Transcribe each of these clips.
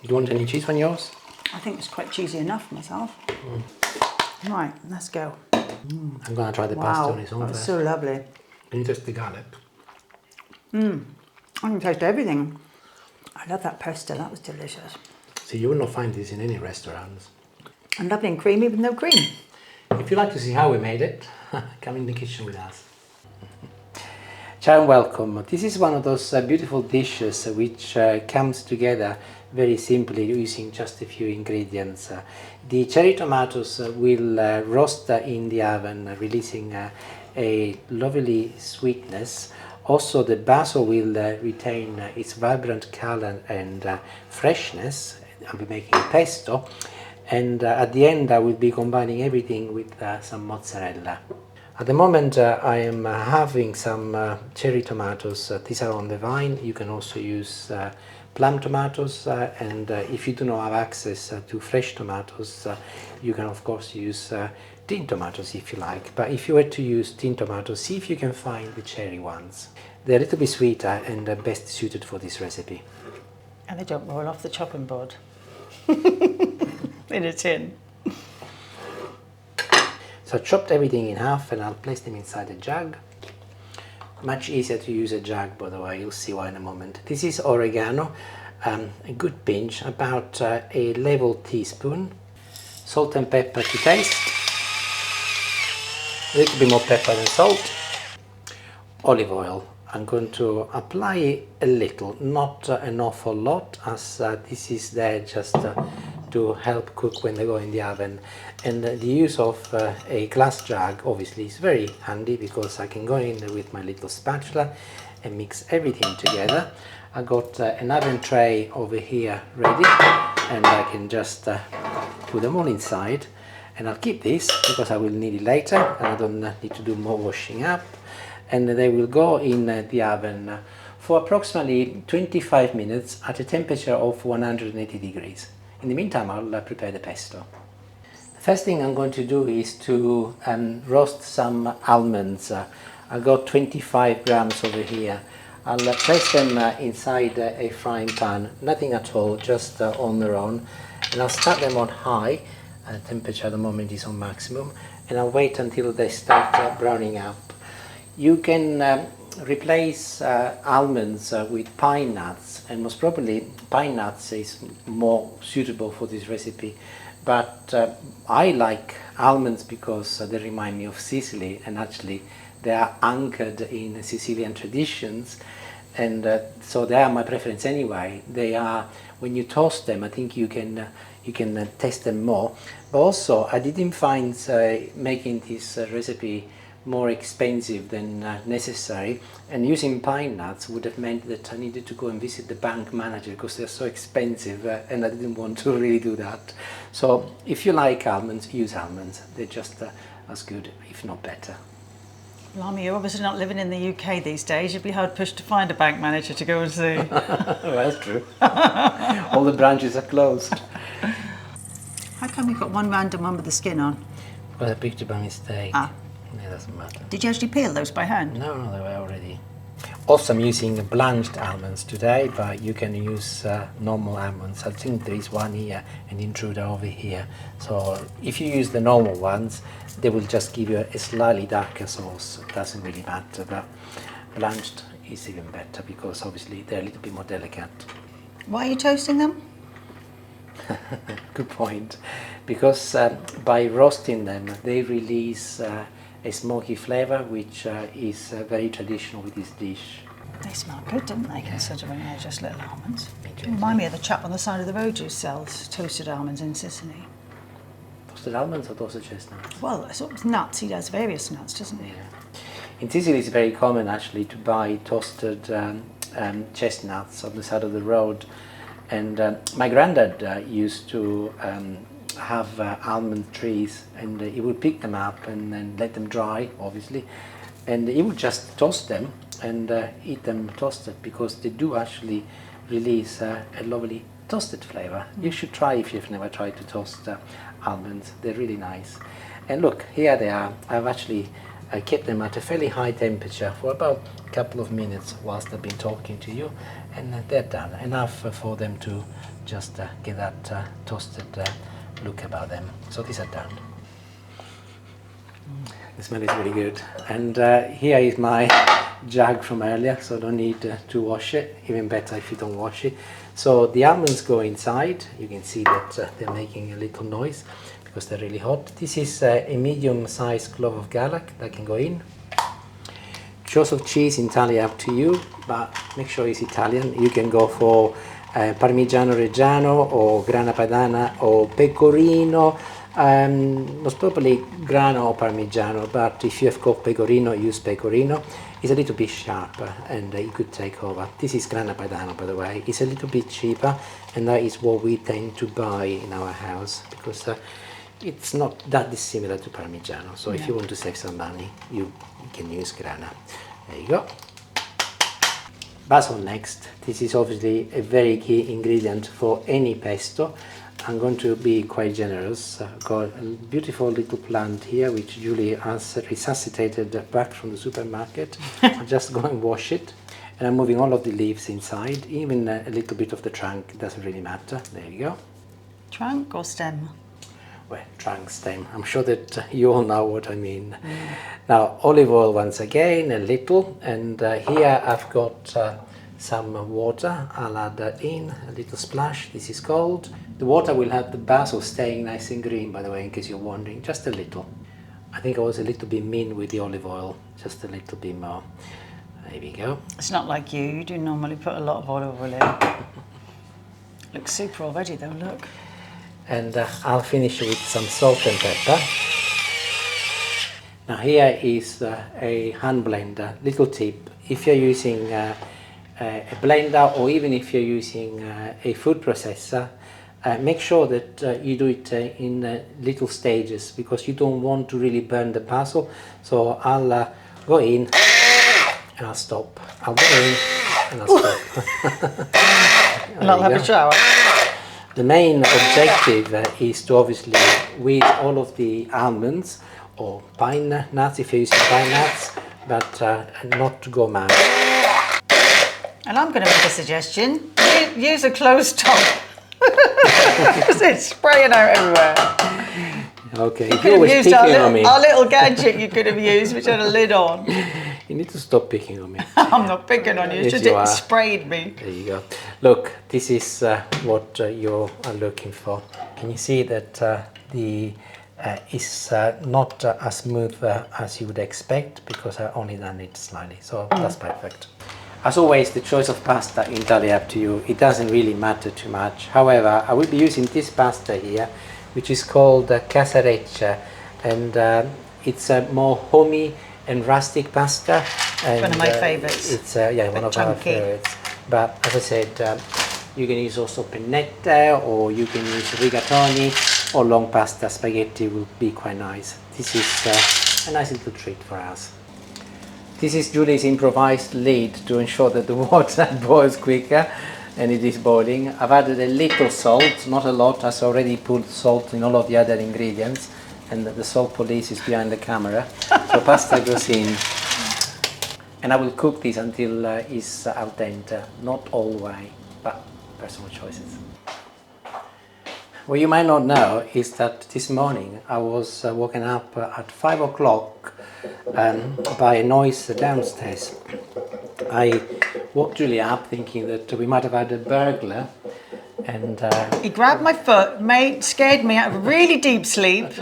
You want any cheese on yours? I think it's quite cheesy enough myself. Right, let's go. I'm going to try the pasta on its own first. So lovely. Can you taste the garlic? I can taste everything. I love that pesto, that was delicious. See, you will not find this in any restaurants. And lovely and creamy with no cream. If you'd like to see how we made it, come in the kitchen with us. Ciao and welcome. This is one of those beautiful dishes which comes together very simply using just a few ingredients. The cherry tomatoes will roast in the oven, releasing a lovely sweetness. Also, the basil will retain its vibrant color and freshness. I'll be making pesto, and at the end I will be combining everything with some mozzarella. At the moment I am having some cherry tomatoes. These are on the vine. You can also use plum tomatoes, and if you do not have access to fresh tomatoes, you can of course use tin tomatoes if you like. But if you were to use tin tomatoes, see if you can find the cherry ones. They're a little bit sweeter and best suited for this recipe. And they don't roll off the chopping board. In a tin. So I chopped everything in half and I'll place them inside a jug. Much easier to use a jug, by the way, you'll see why in a moment. This is oregano, a good pinch, about a level teaspoon. Salt and pepper to taste. A little bit more pepper than salt. Olive oil. I'm going to apply a little, not an awful lot, as this is there just to help cook when they go in the oven. And the use of a glass jug obviously is very handy because I can go in with my little spatula and mix everything together. I got an oven tray over here ready, and I can just put them all inside, and I'll keep this because I will need it later and I don't need to do more washing up. And they will go in the oven for approximately 25 minutes at a temperature of 180 degrees. In the meantime, I'll prepare the pesto. The first thing I'm going to do is to roast some almonds. I've got 25 grams over here. I'll place them inside a frying pan, nothing at all, just on their own. And I'll start them on high. Temperature at the moment is on maximum. And I'll wait until they start browning up. You can replace almonds with pine nuts, and most probably pine nuts is more suitable for this recipe. But I like almonds because they remind me of Sicily, and actually they are anchored in Sicilian traditions, and so they are my preference anyway. They are, when you toast them, I think you can taste them more. But also I didn't find making this recipe more expensive than necessary, and using pine nuts would have meant that I needed to go and visit the bank manager because they're so expensive, and I didn't want to really do that. So if you like almonds, use almonds. They're just as good, if not better. Blimey, you're obviously not living in the UK these days. You'd be hard pushed to find a bank manager to go and see. Well, that's true. All the branches are closed. How come you've got one random one with the skin on? Well, I picked it by mistake. Ah. It doesn't matter. Did you actually peel those by hand? No, they were already. Also, I'm using blanched almonds today, but you can use normal almonds. I think there is one here and intruder over here. So if you use the normal ones, they will just give you a slightly darker sauce. It doesn't really matter, but blanched is even better because obviously they're a little bit more delicate. Why are you toasting them? Good point. Because by roasting them, they release a smoky flavour, which is very traditional with this dish. They smell good, don't they, considering they're just little almonds? They Remind me of the chap on the side of the road who sells toasted almonds in Sicily. Toasted almonds or toasted chestnuts? Well, sort of nuts. He does various nuts, doesn't he? Yeah. In Sicily it's very common actually to buy toasted chestnuts on the side of the road. And my granddad used to have almond trees, and he would pick them up and then let them dry, obviously, and he would just toast them and eat them toasted because they do actually release a lovely toasted flavour. You should try if you've never tried to toast almonds. They're really nice. And look, here they are. I've actually kept them at a fairly high temperature for about a couple of minutes whilst I've been talking to you, and they're done. Enough for them to just get that toasted look about them. So these are done. The smell is really good. And here is my jug from earlier, so don't need to wash it. Even better if you don't wash it. So the almonds go inside. You can see that they're making a little noise because they're really hot. This is a medium-sized clove of garlic that can go in. Choice of cheese entirely up to you, but make sure it's Italian. You can go for Parmigiano Reggiano or Grana Padano or Pecorino. Most probably Grana or Parmigiano, but if you have got Pecorino, use Pecorino. It's a little bit sharper and it could take over. This is Grana Padano, by the way. It's a little bit cheaper, and that is what we tend to buy in our house because it's not that dissimilar to Parmigiano. So if you want to save some money, you can use Grana. There you go. Basil next. This is obviously a very key ingredient for any pesto. I'm going to be quite generous. I've got a beautiful little plant here which Julie has resuscitated back from the supermarket. I'll just go and wash it, and I'm moving all of the leaves inside, even a little bit of the trunk. It doesn't really matter. There you go. Trunk or stem? Well, trunk, stem. I'm sure that you all know what I mean. Now, olive oil once again, a little, and here I've got some water. I'll add that in, a little splash. This is cold. The water will have the basil staying nice and green, by the way, in case you're wondering, just a little. I think I was a little bit mean with the olive oil, just a little bit more. There we go. It's not like you. You do normally put a lot of olive oil in. Looks super already though, look. And I'll finish with some salt and pepper. Now here is a hand blender. Little tip, if you're using a blender or even if you're using a food processor, make sure that you do it in little stages because you don't want to really burn the basil. So I'll go in and I'll stop. I'll go in and I'll stop. And I'll have a shower. The main objective is to obviously with all of the almonds or pine nuts if you're using pine nuts, but not to go mad. And I'm going to make a suggestion. Use a closed top. Because it's spraying out everywhere. Okay, you could have used our little gadget you could have used, which had a lid on. You need to stop picking on me. I'm not picking on you, it's Yes, just you it are. sprayed me. There you go. Look, this is what you are looking for. Can you see that it's not as smooth as you would expect because I only done it slightly, so that's perfect. As always, the choice of pasta entirely up to you. It doesn't really matter too much. However, I will be using this pasta here, which is called casareccia, and it's a more homey and rustic pasta. And, one of my favourites. It's one of our favourites. But as I said, you can use also pennetta, or you can use rigatoni, or long pasta spaghetti will be quite nice. This is a nice little treat for us. This is Julie's improvised lid to ensure that the water boils quicker, and it is boiling. I've added a little salt, not a lot, as I already put salt in all of the other ingredients, and the salt police is behind the camera. So pasta goes in, and I will cook this until it's al dente, not all the way, but personal choices. What you might not know is that this morning I was woken up at 5 o'clock by a noise downstairs. I woke Julie up thinking that we might have had a burglar, and He grabbed my foot, scared me out of a really deep sleep.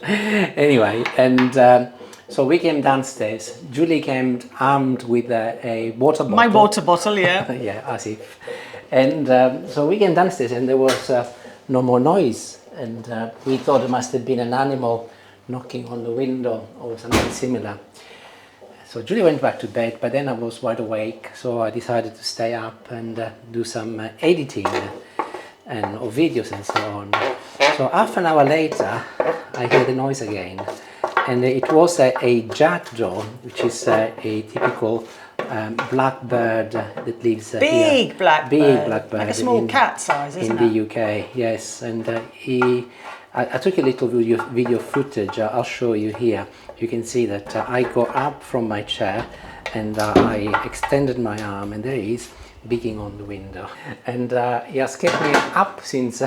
anyway, and so we came downstairs. Julie came armed with a water bottle. My water bottle, yeah. Yeah, as if. And so we came downstairs and there was no more noise, and we thought it must have been an animal knocking on the window or something similar. So Julie went back to bed, but then I was wide awake, so I decided to stay up and do some editing of videos and so on. So half an hour later I heard the noise again, and it was a jackdaw, which is a typical blackbird that lives here. Big blackbird, like a small in, cat size, isn't in it? the UK, yes. And I took a little video footage. I'll show you here. You can see that I got up from my chair and I extended my arm, and there he is beating on the window. And he has kept me up since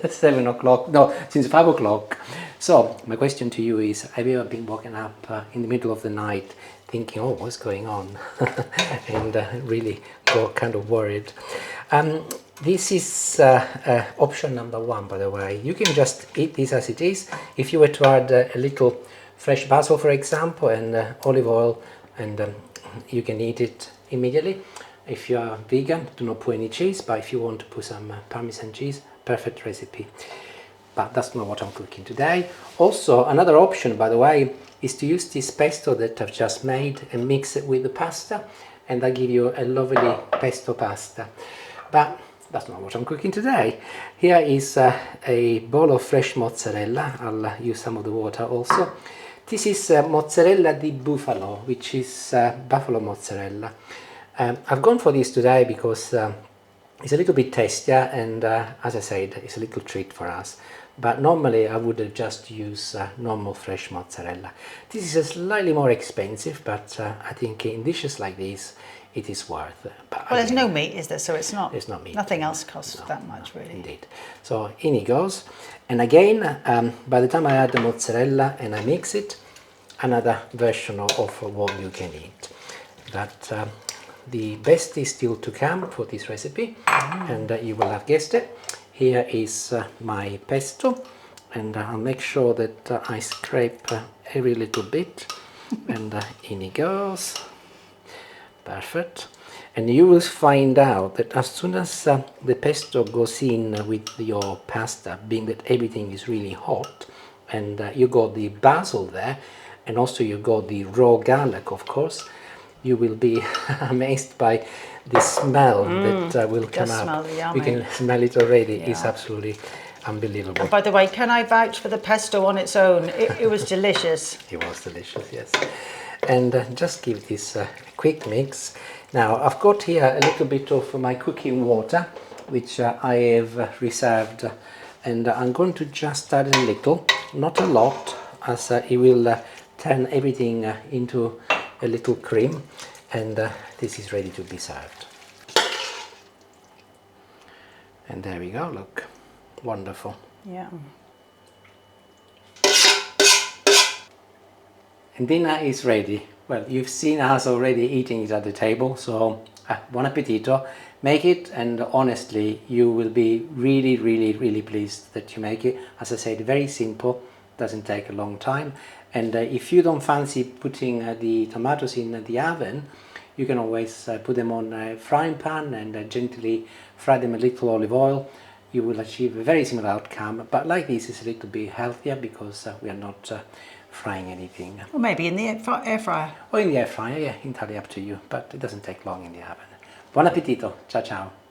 7 o'clock, no, since 5 o'clock. So my question to you is, have you ever been woken up in the middle of the night thinking, oh, what's going on? And really got kind of worried. This is option number 1, by the way. You can just eat this as it is. If you were to add a little fresh basil, for example, and olive oil, and you can eat it immediately. If you are vegan, do not put any cheese, but if you want to put some Parmesan cheese, perfect recipe. But that's not what I'm cooking today. Also, another option, by the way, is to use this pesto that I've just made and mix it with the pasta, and I give you a lovely pesto pasta. But that's not what I'm cooking today. Here is a bowl of fresh mozzarella. I'll use some of the water also. This is mozzarella di bufalo, which is buffalo mozzarella. I've gone for this today because it's a little bit tastier, and as I said, it's a little treat for us. But normally I would just use normal fresh mozzarella. This is slightly more expensive, but I think in dishes like this it is worth it. But well, again, there's no meat, is there? So it's not. There's no meat. Nothing else costs that much, really. Indeed. So in it goes. And again, by the time I add the mozzarella and I mix it, another version of what you can eat. But the best is still to come for this recipe, and you will have guessed it. Here is my pesto, and I'll make sure that I scrape every little bit, and in it goes. Perfect. And you will find out that as soon as the pesto goes in with your pasta, being that everything is really hot, and you got the basil there, and also you got the raw garlic, of course, you will be amazed by the smell that will come up. You can smell it already. Yeah. It's absolutely unbelievable. And by the way, can I vouch for the pesto on its own? It was delicious. It was delicious, yes. And just give this a quick mix. Now I've got here a little bit of my cooking water, which I have reserved, and I'm going to just add a little, not a lot, as it will turn everything into a little cream, and this is ready to be served. And there we go, look, wonderful. Yeah. And dinner is ready. Well, you've seen us already eating it at the table, so buon appetito. Make it, and honestly, you will be really, really, really pleased that you make it. As I said, very simple, doesn't take a long time. And if you don't fancy putting the tomatoes in the oven, you can always put them on a frying pan and gently fry them a little olive oil. You will achieve a very similar outcome, but like this is a little bit healthier because we are not frying anything. Or maybe in the air fryer. Or in the air fryer, yeah, entirely up to you, but it doesn't take long in the oven. Buon appetito, ciao ciao.